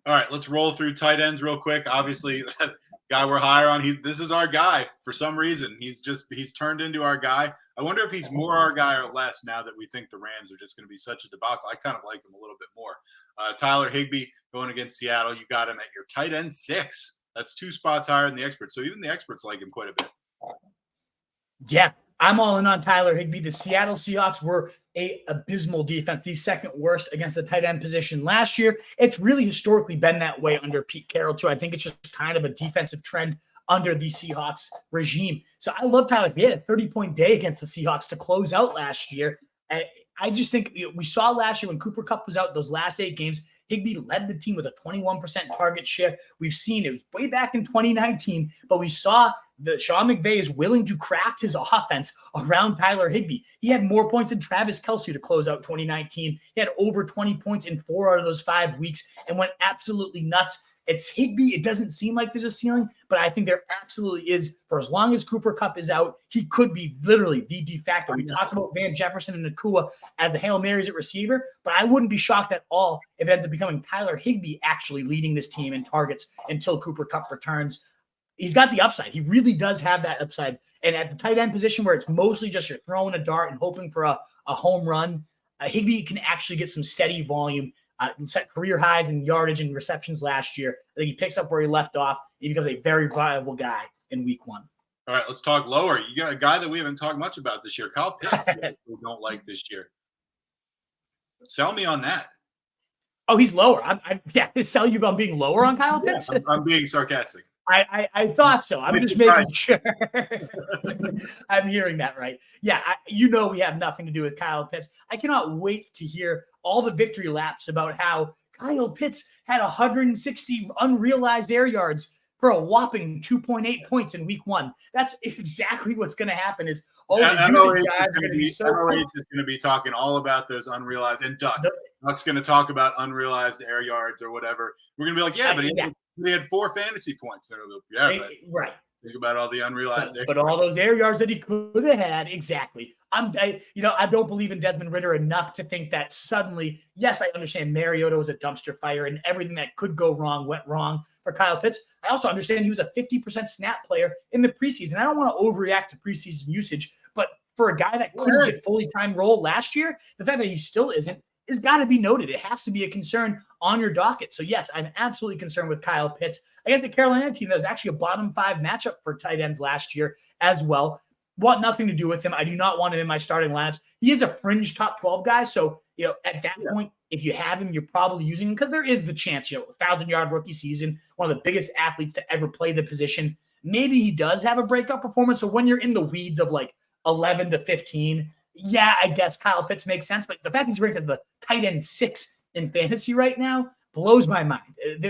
All right, let's roll through tight ends real quick. Obviously, guy we're higher on. This is our guy for some reason. He's turned into our guy. I wonder if he's more our guy or less now that we think the Rams are just going to be such a debacle. I kind of like him a little bit more. Tyler Higbee going against Seattle. You got him at your tight end 6. That's 2 spots higher than the experts. So even the experts like him quite a bit. Yeah, I'm all in on Tyler Higbee. The Seattle Seahawks were a abysmal defense, the second worst against the tight end position last year. It's really historically been that way under Pete Carroll, too. I think it's just kind of a defensive trend under the Seahawks regime. So I love Tyler. He had a 30-point day against the Seahawks to close out last year. I just think we saw last year when Cooper Kupp was out, those last 8 games, Higbee led the team with a 21% target share. We've seen it way back in 2019, but we saw that Sean McVay is willing to craft his offense around Tyler Higbee. He had more points than Travis Kelce to close out 2019. He had over 20 points in 4 out of those 5 weeks and went absolutely nuts. It's Higbee. It doesn't seem like there's a ceiling, but I think there absolutely is. For as long as Cooper Kupp is out, he could be literally the de facto. We talked about Van Jefferson and Nakua as a Hail Marys at receiver, but I wouldn't be shocked at all if it ends up becoming Tyler Higbee actually leading this team in targets until Cooper Kupp returns. He's got the upside. He really does have that upside. And at the tight end position where it's mostly just you're throwing a dart and hoping for a home run, Higbee can actually get some steady volume. Set career highs in yardage and receptions last year. I think he picks up where he left off. He becomes a very viable guy in week 1. All right, let's talk lower. You got a guy that we haven't talked much about this year, Kyle Pitts, we don't like this year. Sell me on that. Oh, he's lower. Yeah, sell you on being lower on Kyle Pitts? Yeah, I'm being sarcastic. I thought so. I'm just making sure I'm hearing that right. Yeah, we have nothing to do with Kyle Pitts. I cannot wait to hear all the victory laps about how Kyle Pitts had 160 unrealized air yards for a whopping 2.8 points in week 1. That's exactly what's going to happen is all the usage guys are going to be so MOH is going to be talking all about those unrealized, and Duck's going to talk about unrealized air yards or whatever. We're going to be like, he had 4 fantasy points. Right. Think about all the unrealized but all those air yards that he could have had, exactly. I don't believe in Desmond Ridder enough to think that suddenly, yes, I understand Mariota was a dumpster fire and everything that could go wrong went wrong for Kyle Pitts. I also understand he was a 50% snap player in the preseason. I don't want to overreact to preseason usage, but for a guy that couldn't get fully time role last year, the fact that he still isn't has got to be noted. It has to be a concern on your docket. So yes, I'm absolutely concerned with Kyle Pitts against the Carolina team that was actually a bottom 5 matchup for tight ends last year as well. Want nothing to do with him. I do not want him in my starting lineups. He is a fringe top 12 guy. So, at that point, if you have him, you're probably using him because there is the chance, 1,000-yard rookie season, one of the biggest athletes to ever play the position. Maybe he does have a breakout performance. So when you're in the weeds of like 11 to 15, yeah, I guess Kyle Pitts makes sense. But the fact he's ranked as the tight end 6 in fantasy right now blows my mind.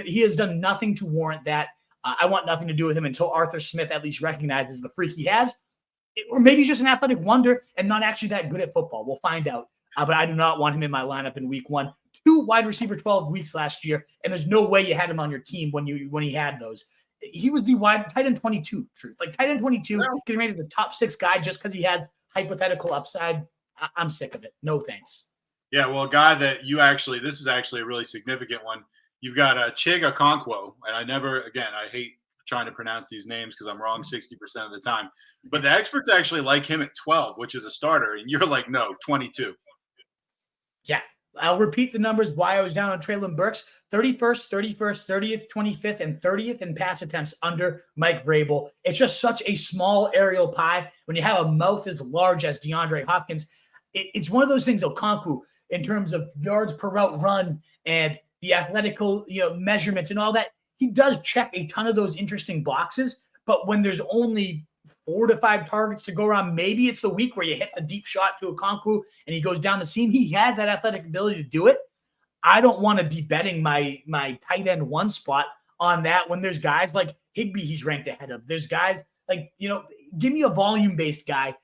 He has done nothing to warrant that. I want nothing to do with him until Arthur Smith at least recognizes the freak he has. Or maybe he's just an athletic wonder and not actually that good at football. We'll find out. But I do not want him in my lineup in week 1. 2 wide receiver 12 weeks last year, and there's no way you had him on your team when he had those. He was the tight end 22, truth. Like tight end 22, getting rated the top 6 guy just because he has hypothetical upside. I'm sick of it. No thanks. Yeah, well, a guy that this is actually a really significant one. You've got Chig Okonkwo, and I hate trying to pronounce these names because I'm wrong 60% of the time. But the experts actually like him at 12, which is a starter, and you're like, no, 22. Yeah, I'll repeat the numbers why I was down on Treylon Burks. 31st, 31st, 30th, 25th, and 30th in pass attempts under Mike Vrabel. It's just such a small aerial pie. When you have a mouth as large as DeAndre Hopkins, it's one of those things, Okonkwo, in terms of yards per route run and the athletical measurements and all that, he does check a ton of those interesting boxes. But when there's only 4 to 5 targets to go around, maybe it's the week where you hit the deep shot to Okonkwo and he goes down the seam. He has that athletic ability to do it. I don't want to be betting my tight end 1 spot on that when there's guys like Higbee he's ranked ahead of. There's guys like, give me a volume-based guy.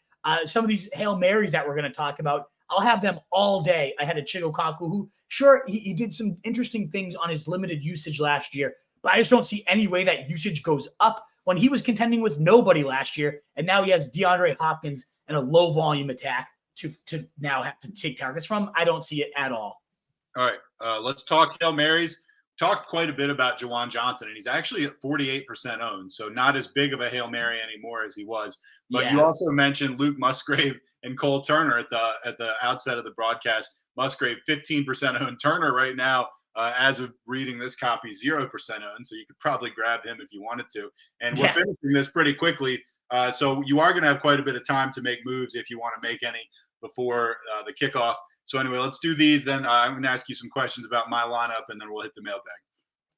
Some of these Hail Marys that we're going to talk about, I'll have them all day ahead of Chig Okonkwo, who, sure, he did some interesting things on his limited usage last year, but I just don't see any way that usage goes up when he was contending with nobody last year, and now he has DeAndre Hopkins and a low-volume attack to now have to take targets from. I don't see it at all. All right, let's talk Hail Marys. talked quite a bit about Juwan Johnson, and he's actually at 48% owned, so not as big of a Hail Mary anymore as he was. But you Yeah. also mentioned Luke Musgrave and Cole Turner at the outset of the broadcast. Musgrave 15% owned. Turner right now, as of reading this copy, 0% owned. So you could probably grab him if you wanted to. And we're Yeah. finishing this pretty quickly. So you are going to have quite a bit of time to make moves if you want to make any before the kickoff. So anyway, let's do these. Then I'm going to ask you some questions about my lineup, and then we'll hit the mailbag.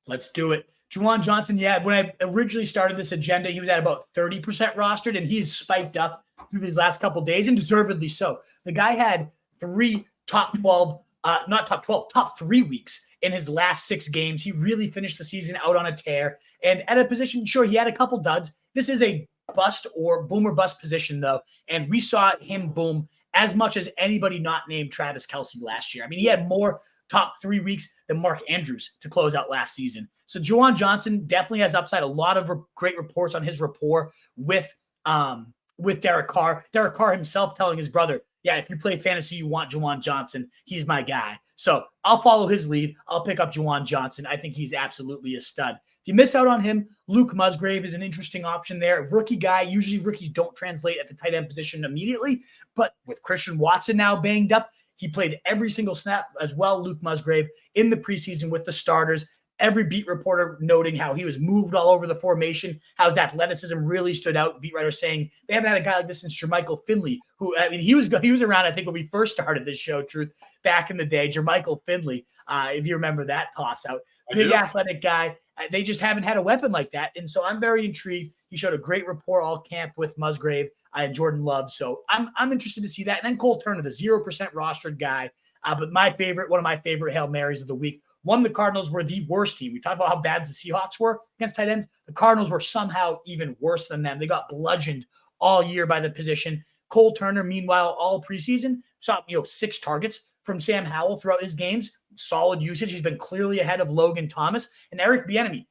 Let's do it. Juwan Johnson, yeah, when I originally started this agenda, he was at about 30% rostered, and he's spiked up through these last couple of days, and deservedly so. The guy had 3 top 12, not top 12, top 3 weeks in his last 6 games. He really finished the season out on a tear. And at a position, sure, he had a couple duds. This is a bust or boom or bust position, though, and we saw him boom as much as anybody not named Travis Kelce last year. I mean, he had more top 3 weeks than Mark Andrews to close out last season. So Juwan Johnson definitely has upside. A lot of great reports on his rapport with Derek Carr. Derek Carr himself telling his brother, yeah, if you play fantasy, you want Juwan Johnson. He's my guy. So I'll follow his lead. I'll pick up Juwan Johnson. I think he's absolutely a stud. If you miss out on him, Luke Musgrave is an interesting option there. Rookie guy. Usually rookies don't translate at the tight end position immediately, but with Christian Watson now banged up, he played every single snap as well, Luke Musgrave, in the preseason with the starters. Every beat reporter noting how he was moved all over the formation, how his athleticism really stood out. Beat writers saying they haven't had a guy like this since Jermichael Finley, who, I mean, he was around, I think, when we first started this show, Truth, back in the day. Jermichael Finley, if you remember that toss out. Big athletic guy. They just haven't had a weapon like that. And so I'm very intrigued. He showed a great rapport all camp with Musgrave and Jordan Love. So I'm interested to see that. And then Cole Turner, the 0% rostered guy. But one of my favorite Hail Marys of the week. One, the Cardinals were the worst team. We talked about how bad the Seahawks were against tight ends. The Cardinals were somehow even worse than them. They got bludgeoned all year by the position. Cole Turner, meanwhile, all preseason, saw 6 targets from Sam Howell throughout his games. Solid usage. He's been clearly ahead of Logan Thomas and Eric Bieniemy.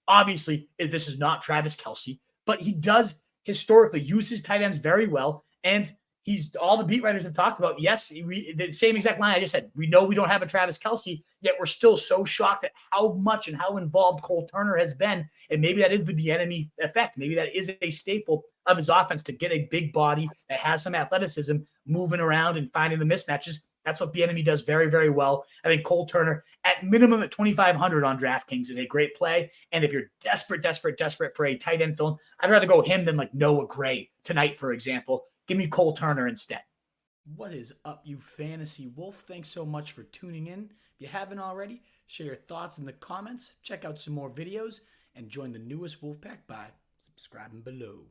Obviously, this is not Travis Kelce, but he does historically use his tight ends very well. And all the beat writers have talked about, yes, the same exact line I just said. We know we don't have a Travis Kelce, yet we're still so shocked at how much and how involved Cole Turner has been. And maybe that is the Bieniemy effect. Maybe that is a staple of his offense, to get a big body that has some athleticism moving around and finding the mismatches. That's what Bieniemy does very, very well. I think Cole Turner, at minimum at 2,500 on DraftKings, is a great play. And if you're desperate for a tight end film, I'd rather go him than like Noah Gray tonight, for example. Give me Cole Turner instead. What is up, you fantasy wolf? Thanks so much for tuning in. If you haven't already, share your thoughts in the comments, check out some more videos, and join the newest Wolfpack by subscribing below.